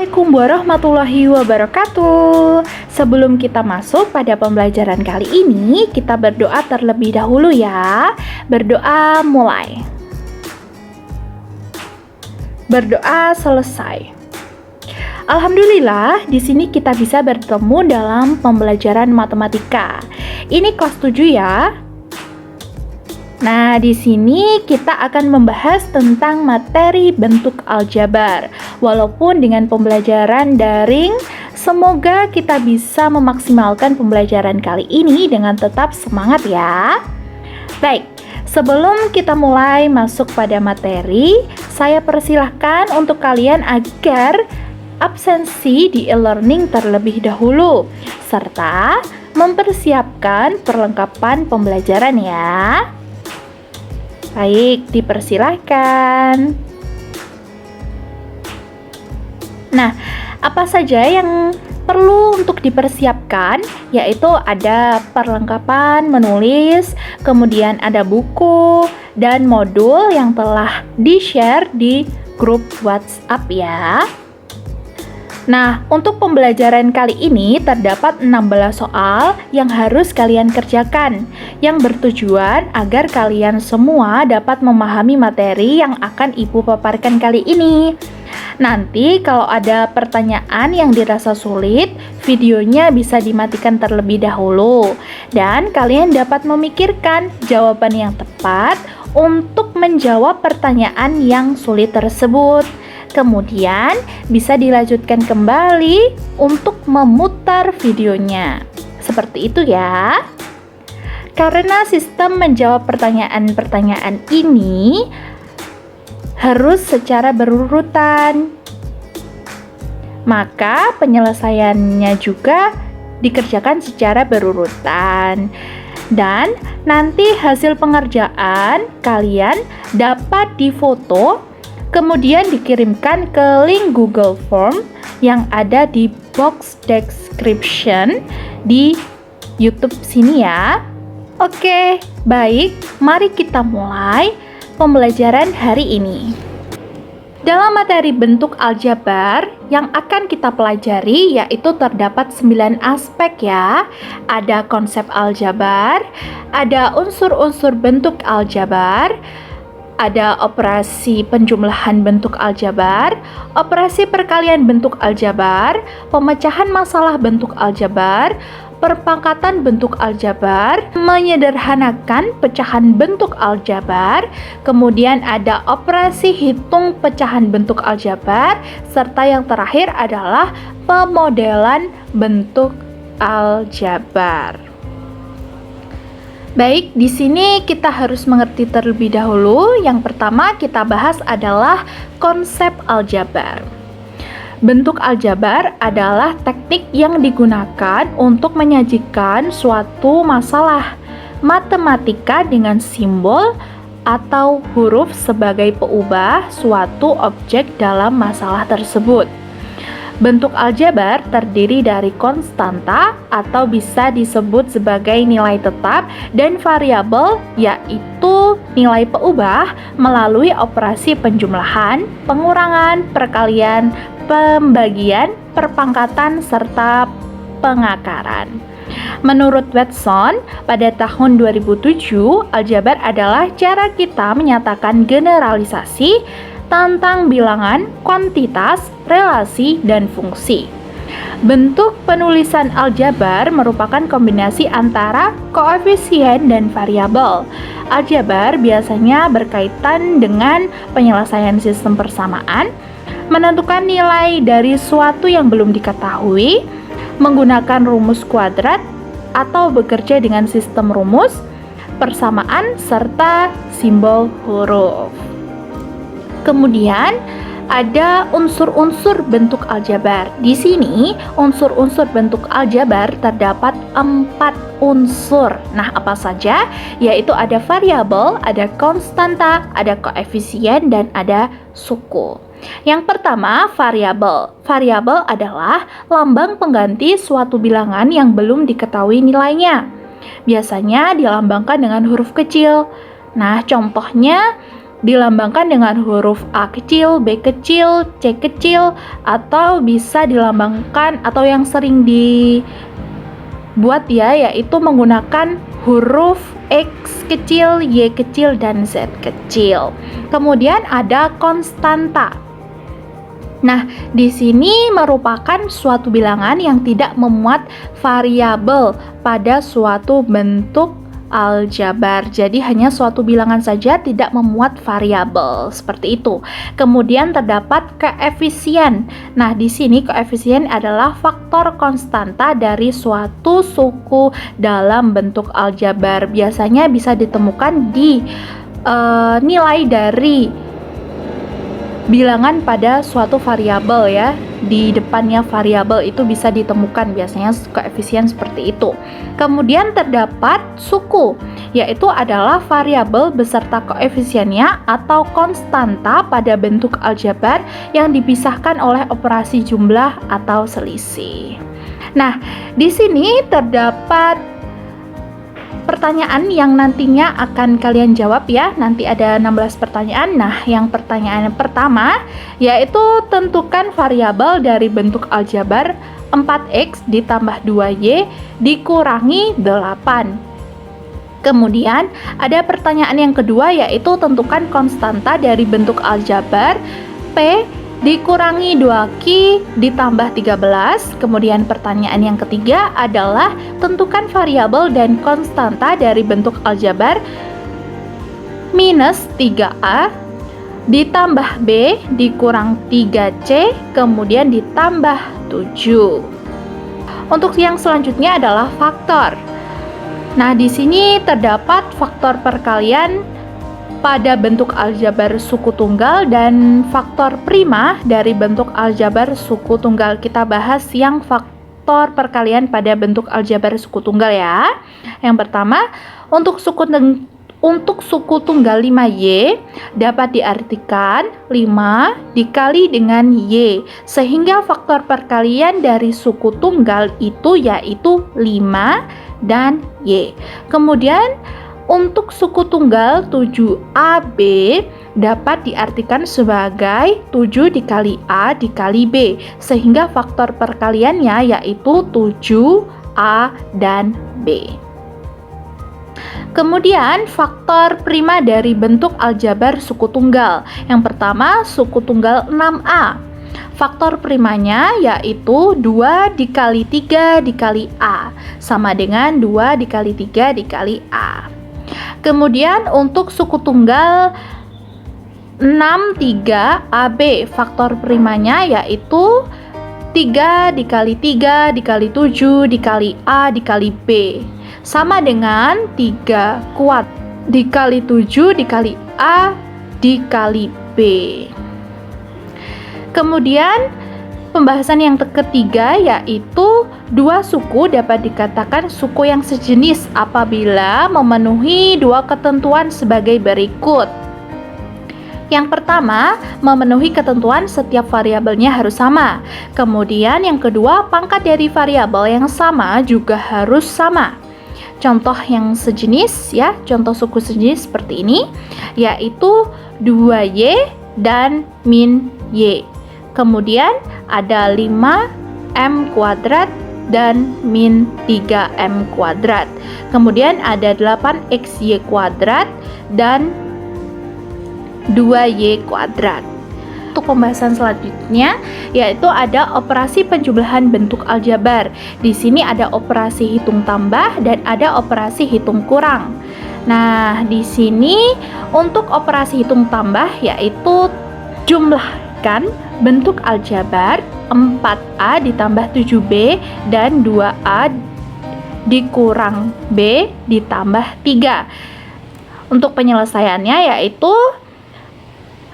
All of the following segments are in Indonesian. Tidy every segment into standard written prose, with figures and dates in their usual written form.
Assalamualaikum warahmatullahi wabarakatuh. Sebelum kita masuk pada pembelajaran kali ini, kita berdoa terlebih dahulu ya. Berdoa mulai. Berdoa selesai. Alhamdulillah, di sini kita bisa bertemu dalam pembelajaran matematika. Ini kelas 7 ya. Nah, di sini kita akan membahas tentang materi bentuk aljabar. Walaupun dengan pembelajaran daring, semoga kita bisa memaksimalkan pembelajaran kali ini dengan tetap semangat ya. Baik, sebelum kita mulai masuk pada materi, saya persilahkan untuk kalian agar absensi di e-learning terlebih dahulu, serta mempersiapkan perlengkapan pembelajaran ya. Baik, dipersilahkan. Nah, apa saja yang perlu untuk dipersiapkan? Yaitu ada perlengkapan menulis, kemudian ada buku, dan modul yang telah di-share di grup WhatsApp ya. Nah, untuk pembelajaran kali ini terdapat 16 soal yang harus kalian kerjakan, yang bertujuan agar kalian semua dapat memahami materi yang akan Ibu paparkan kali ini. Nanti kalau ada pertanyaan yang dirasa sulit, videonya bisa dimatikan terlebih dahulu, dan kalian dapat memikirkan jawaban yang tepat untuk menjawab pertanyaan yang sulit tersebut. Kemudian bisa dilanjutkan kembali untuk memutar videonya. Seperti itu ya. Karena sistem menjawab pertanyaan-pertanyaan ini harus secara berurutan, maka penyelesaiannya juga dikerjakan secara berurutan. Dan nanti hasil pengerjaan kalian dapat difoto, kemudian dikirimkan ke link Google Form yang ada di box description di YouTube sini ya. Oke, baik, mari kita mulai pembelajaran hari ini. Dalam materi bentuk aljabar yang akan kita pelajari yaitu terdapat 9 aspek ya. Ada konsep aljabar, ada unsur-unsur bentuk aljabar, ada operasi penjumlahan bentuk aljabar, operasi perkalian bentuk aljabar, pemecahan masalah bentuk aljabar, perpangkatan bentuk aljabar, menyederhanakan pecahan bentuk aljabar, kemudian ada operasi hitung pecahan bentuk aljabar, serta yang terakhir adalah pemodelan bentuk aljabar. Baik, di sini kita harus mengerti terlebih dahulu. Yang pertama kita bahas adalah konsep aljabar. Bentuk aljabar adalah teknik yang digunakan untuk menyajikan suatu masalah matematika dengan simbol atau huruf sebagai peubah suatu objek dalam masalah tersebut. Bentuk aljabar terdiri dari konstanta atau bisa disebut sebagai nilai tetap dan variabel, yaitu nilai peubah melalui operasi penjumlahan, pengurangan, perkalian, pembagian, perpangkatan, serta pengakaran. Menurut Watson, pada tahun 2007, aljabar adalah cara kita menyatakan generalisasi tentang bilangan, kuantitas, relasi, dan fungsi. Bentuk penulisan aljabar merupakan kombinasi antara koefisien dan variabel. Aljabar biasanya berkaitan dengan penyelesaian sistem persamaan, menentukan nilai dari suatu yang belum diketahui, menggunakan rumus kuadrat, atau bekerja dengan sistem rumus, persamaan, serta simbol huruf. Kemudian ada unsur-unsur bentuk aljabar. Di sini unsur-unsur bentuk aljabar terdapat 4 unsur. Nah, apa saja? Yaitu ada variabel, ada konstanta, ada koefisien, dan ada suku. Yang pertama, variabel. Variabel adalah lambang pengganti suatu bilangan yang belum diketahui nilainya. Biasanya dilambangkan dengan huruf kecil. Nah, contohnya dilambangkan dengan huruf A kecil, B kecil, C kecil, atau bisa dilambangkan atau yang sering dibuat ya, yaitu menggunakan huruf X kecil, Y kecil, dan Z kecil. Kemudian ada konstanta. Nah, di sini merupakan suatu bilangan yang tidak memuat variabel pada suatu bentuk aljabar. Jadi hanya suatu bilangan saja, tidak memuat variabel seperti itu. Kemudian terdapat koefisien. Nah, di sini koefisien adalah faktor konstanta dari suatu suku dalam bentuk aljabar. Biasanya bisa ditemukan di nilai dari bilangan pada suatu variabel ya. Di depannya variabel itu bisa ditemukan biasanya koefisien seperti itu. Kemudian terdapat suku, yaitu adalah variabel beserta koefisiennya atau konstanta pada bentuk aljabar yang dipisahkan oleh operasi jumlah atau selisih. Nah, di sini terdapat pertanyaan yang nantinya akan kalian jawab ya. Nanti ada 16 pertanyaan. Nah, yang pertanyaan pertama yaitu tentukan variabel dari bentuk aljabar 4x ditambah 2y dikurangi 8. Kemudian ada pertanyaan yang kedua yaitu tentukan konstanta dari bentuk aljabar P dikurangi 2Q ditambah 13. Kemudian pertanyaan yang ketiga adalah tentukan variabel dan konstanta dari bentuk aljabar minus 3A ditambah B dikurang 3C kemudian ditambah 7. Untuk yang selanjutnya adalah faktor. Nah, di sini terdapat faktor perkalian pada bentuk aljabar suku tunggal dan faktor prima dari bentuk aljabar suku tunggal. Kita bahas yang faktor perkalian pada bentuk aljabar suku tunggal ya. Yang pertama, untuk suku tunggal 5Y dapat diartikan 5 dikali dengan Y, sehingga faktor perkalian dari suku tunggal itu yaitu 5 dan Y. Kemudian untuk suku tunggal 7AB dapat diartikan sebagai 7 dikali A dikali B, sehingga faktor perkaliannya yaitu 7A dan B. Kemudian faktor prima dari bentuk aljabar suku tunggal. Yang pertama, suku tunggal 6A. Faktor primanya yaitu 2 dikali 3 dikali A, sama dengan 2 dikali 3 dikali A. Kemudian untuk suku tunggal 63AB, faktor primanya yaitu 3 dikali 3 dikali 7 dikali A dikali B, sama dengan 3 kuat dikali 7 dikali A dikali B. Kemudian pembahasan yang ketiga yaitu dua suku dapat dikatakan suku yang sejenis apabila memenuhi dua ketentuan sebagai berikut. Yang pertama, memenuhi ketentuan setiap variabelnya harus sama. Kemudian yang kedua, pangkat dari variabel yang sama juga harus sama. Contoh yang sejenis ya, contoh suku sejenis seperti ini yaitu 2Y dan min Y. Kemudian ada 5M kuadrat dan min 3M kuadrat. Kemudian ada 8XY kuadrat dan 2Y kuadrat. Untuk pembahasan selanjutnya yaitu ada operasi penjumlahan bentuk aljabar. Di sini ada operasi hitung tambah dan ada operasi hitung kurang. Nah, di sini untuk operasi hitung tambah yaitu jumlahkan bentuk aljabar 4A ditambah 7B dan 2A dikurang B ditambah 3. Untuk penyelesaiannya yaitu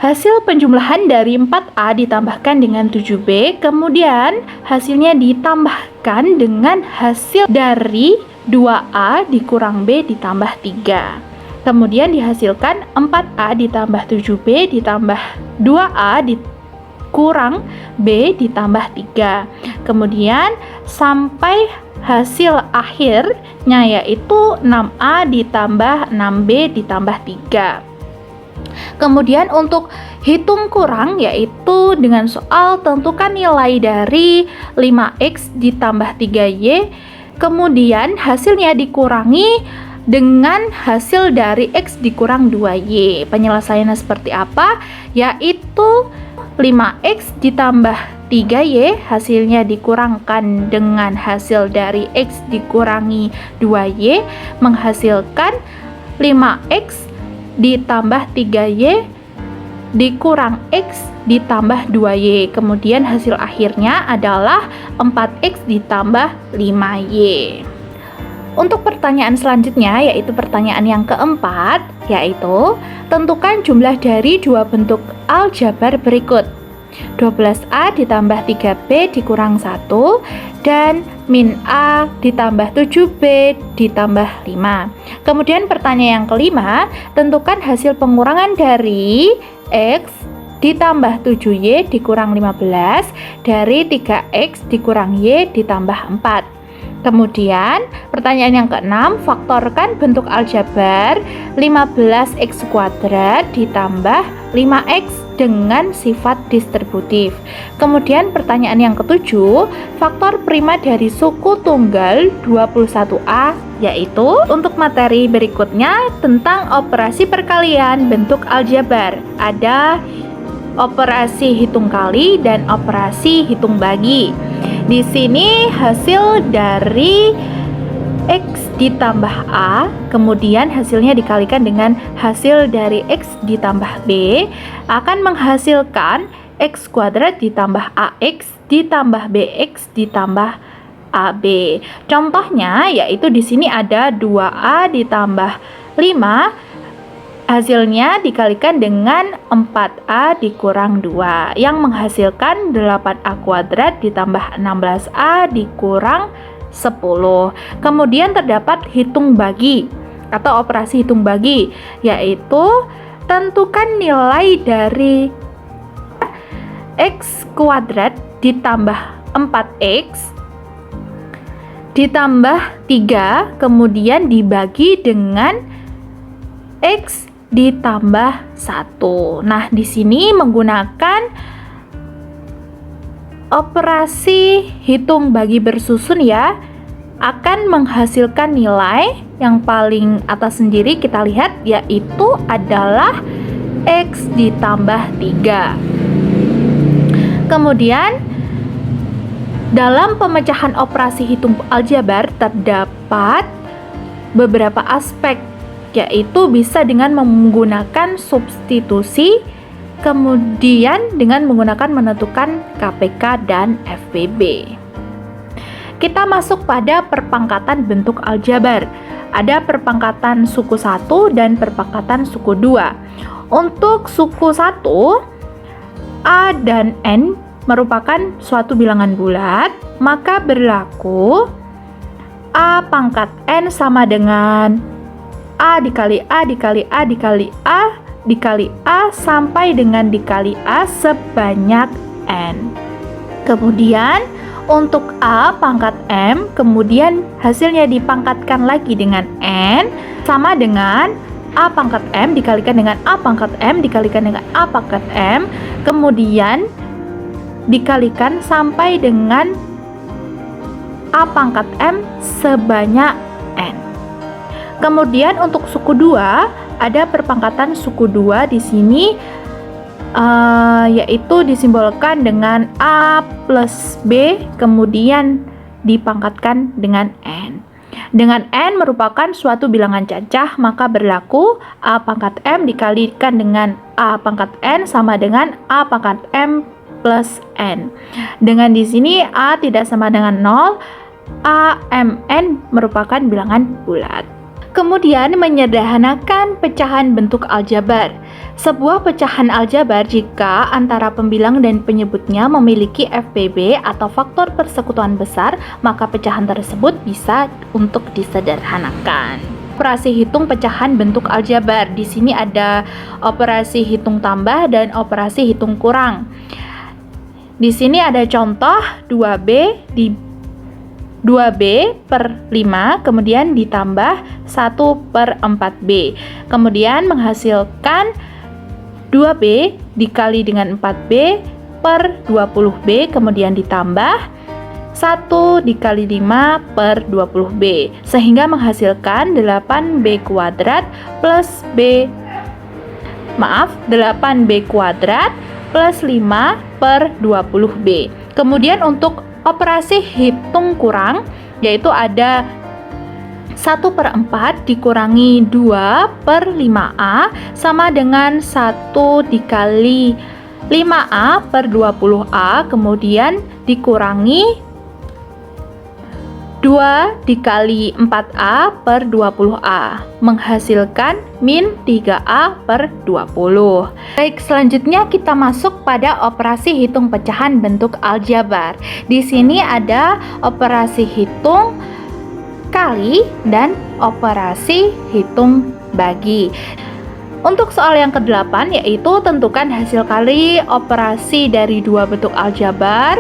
hasil penjumlahan dari 4A ditambahkan dengan 7B, kemudian hasilnya ditambahkan dengan hasil dari 2A dikurang B ditambah 3. Kemudian dihasilkan 4A ditambah 7B ditambah 2A dikurang B ditambah 3. Kemudian sampai hasil akhirnya yaitu 6A ditambah 6B ditambah 3. Kemudian untuk hitung kurang yaitu dengan soal tentukan nilai dari 5x ditambah 3y, kemudian hasilnya dikurangi dengan hasil dari x dikurang 2y. Penyelesaiannya seperti apa? Yaitu 5x ditambah 3y hasilnya dikurangkan dengan hasil dari x dikurangi 2y menghasilkan 5x ditambah 3y dikurang x ditambah 2y. Kemudian hasil akhirnya adalah 4x ditambah 5y. Untuk pertanyaan selanjutnya yaitu pertanyaan yang keempat, yaitu tentukan jumlah dari dua bentuk aljabar berikut. 12a ditambah 3b dikurang 1 dan min a ditambah 7b ditambah 5. Kemudian pertanyaan yang kelima, tentukan hasil pengurangan dari x ditambah 7y dikurang 15 dari 3x dikurang y ditambah 4. Kemudian pertanyaan yang keenam, faktorkan bentuk aljabar 15x kuadrat ditambah 5x dengan sifat distributif. Kemudian pertanyaan yang ketujuh, faktor prima dari suku tunggal 21a, yaitu untuk materi berikutnya tentang operasi perkalian bentuk aljabar. Ada operasi hitung kali dan operasi hitung bagi. Di sini hasil dari x ditambah a, kemudian hasilnya dikalikan dengan hasil dari x ditambah b, akan menghasilkan x kuadrat ditambah ax ditambah bx ditambah ab. Contohnya yaitu di sini ada 2a ditambah 5, hasilnya dikalikan dengan 4a dikurang 2 yang menghasilkan 8a kuadrat ditambah 16a dikurang 10. Kemudian terdapat hitung bagi atau operasi hitung bagi, yaitu tentukan nilai dari x kuadrat ditambah 4x ditambah 3 kemudian dibagi dengan x ditambah 1. Nah, di sini menggunakan operasi hitung bagi bersusun ya, akan menghasilkan nilai yang paling atas sendiri kita lihat yaitu adalah x ditambah 3. Kemudian dalam pemecahan operasi hitung aljabar terdapat beberapa aspek, yaitu bisa dengan menggunakan substitusi, kemudian dengan menggunakan menentukan KPK dan FPB. Kita masuk pada perpangkatan bentuk aljabar. Ada perpangkatan suku 1 dan perpangkatan suku 2. Untuk suku 1, A dan N merupakan suatu bilangan bulat, maka berlaku A pangkat N sama dengan A dikali A dikali A dikali A dikali A sampai dengan dikali A sebanyak N. Kemudian untuk A pangkat M, kemudian hasilnya dipangkatkan lagi dengan N sama dengan A pangkat M dikalikan dengan A pangkat M dikalikan dengan A pangkat M, kemudian dikalikan sampai dengan A pangkat M sebanyak N. Kemudian untuk suku 2 ada perpangkatan suku 2 di sini, yaitu disimbolkan dengan A plus B kemudian dipangkatkan dengan N. Dengan N merupakan suatu bilangan cacah, maka berlaku A pangkat M dikalikan dengan A pangkat N sama dengan A pangkat M plus N. Dengan di sini A tidak sama dengan 0, A, M, N merupakan bilangan bulat. Kemudian menyederhanakan pecahan bentuk aljabar. Sebuah pecahan aljabar jika antara pembilang dan penyebutnya memiliki FPB atau faktor persekutuan besar, maka pecahan tersebut bisa untuk disederhanakan. Operasi hitung pecahan bentuk aljabar. Di sini ada operasi hitung tambah dan operasi hitung kurang. Di sini ada contoh 2B per 5 kemudian ditambah 1 per 4B, kemudian menghasilkan 2B dikali dengan 4B per 20B, kemudian ditambah 1 dikali 5 per 20B, sehingga menghasilkan 8B kuadrat plus 8B kuadrat plus 5 per 20B. Kemudian untuk operasi hitung kurang, yaitu ada 1/4 dikurangi 2 per 5A sama dengan 1 dikali 5A per 20A, kemudian dikurangi 2 dikali 4A per 20A, menghasilkan min 3A per 20. Baik, selanjutnya kita masuk pada operasi hitung pecahan bentuk aljabar. Di sini ada operasi hitung kali dan operasi hitung bagi. Untuk soal yang ke-8, yaitu tentukan hasil kali operasi dari dua bentuk aljabar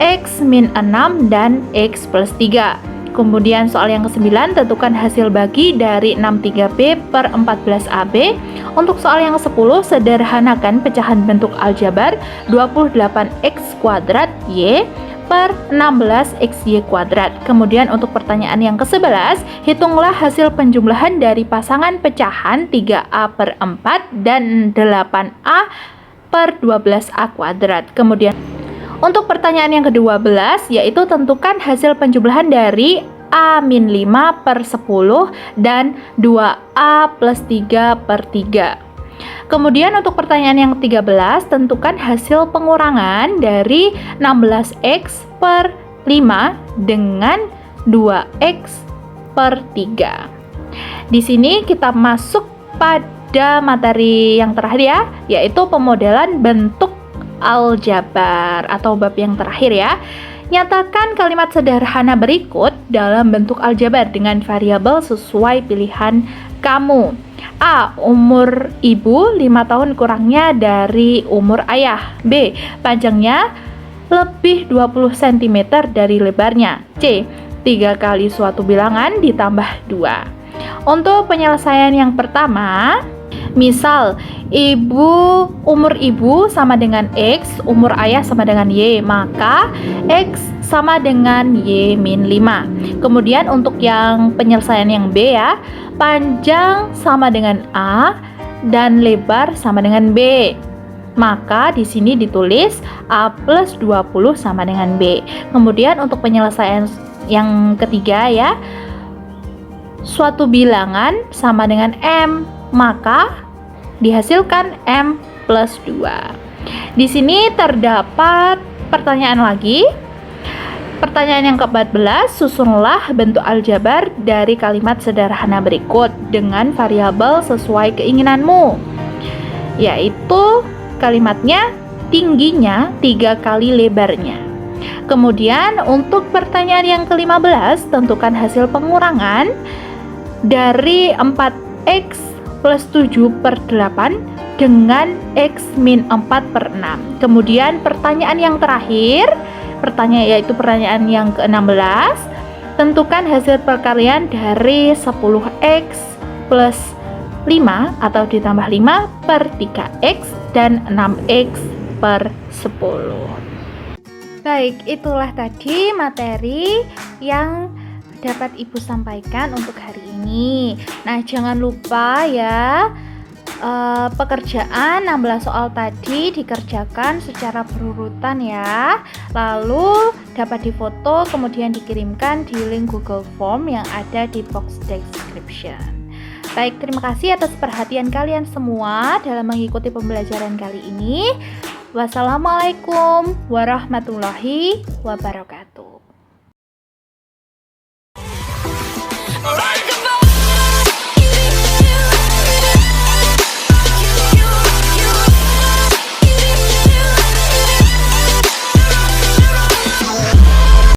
X min 6 dan X plus 3. Kemudian soal yang ke-9, tentukan hasil bagi dari 63B per 14AB. Untuk soal yang ke-10, sederhanakan pecahan bentuk aljabar 28X kuadrat Y per 16XY kuadrat. Kemudian untuk pertanyaan yang ke-11, hitunglah hasil penjumlahan dari pasangan pecahan 3A per 4 dan 8A per 12A kuadrat. Kemudian untuk pertanyaan yang ke-12, yaitu tentukan hasil penjumlahan dari A-5 per 10 dan 2A plus 3 per 3. Kemudian untuk pertanyaan yang ke-13, tentukan hasil pengurangan dari 16X per 5 dengan 2X per 3. Di sini kita masuk pada materi yang terakhir ya, yaitu pemodelan bentuk aljabar atau bab yang terakhir ya. Nyatakan kalimat sederhana berikut dalam bentuk aljabar dengan variabel sesuai pilihan kamu. A. Umur ibu 5 tahun kurangnya dari umur ayah. B. Panjangnya lebih 20 cm dari lebarnya. C. 3 kali suatu bilangan ditambah 2. Untuk penyelesaian yang pertama, misal umur ibu sama dengan X, umur ayah sama dengan Y, maka X sama dengan Y min 5. Kemudian untuk yang penyelesaian yang B ya, panjang sama dengan A dan lebar sama dengan B. Maka di sini ditulis A plus 20 sama dengan B. Kemudian untuk penyelesaian yang ketiga ya, suatu bilangan sama dengan M, maka dihasilkan M plus 2. Di sini terdapat pertanyaan lagi. Pertanyaan yang ke-14, susunlah bentuk aljabar dari kalimat sederhana berikut dengan variabel sesuai keinginanmu. Yaitu kalimatnya tingginya 3 kali lebarnya. Kemudian untuk pertanyaan yang ke-15, tentukan hasil pengurangan dari 4X plus 7 per 8 dengan X min 4 per 6. Kemudian pertanyaan yang terakhir, yaitu pertanyaan yang ke-16, tentukan hasil perkalian dari 10X plus 5 atau ditambah 5 per 3X dan 6X per 10. Baik, itulah tadi materi yang dapat Ibu sampaikan untuk hari ini. Nah, jangan lupa ya, pekerjaan 16 soal tadi dikerjakan secara berurutan ya. Lalu dapat difoto kemudian dikirimkan di link Google Form yang ada di box description. Baik, terima kasih atas perhatian kalian semua dalam mengikuti pembelajaran kali ini. Wassalamualaikum warahmatullahi wabarakatuh.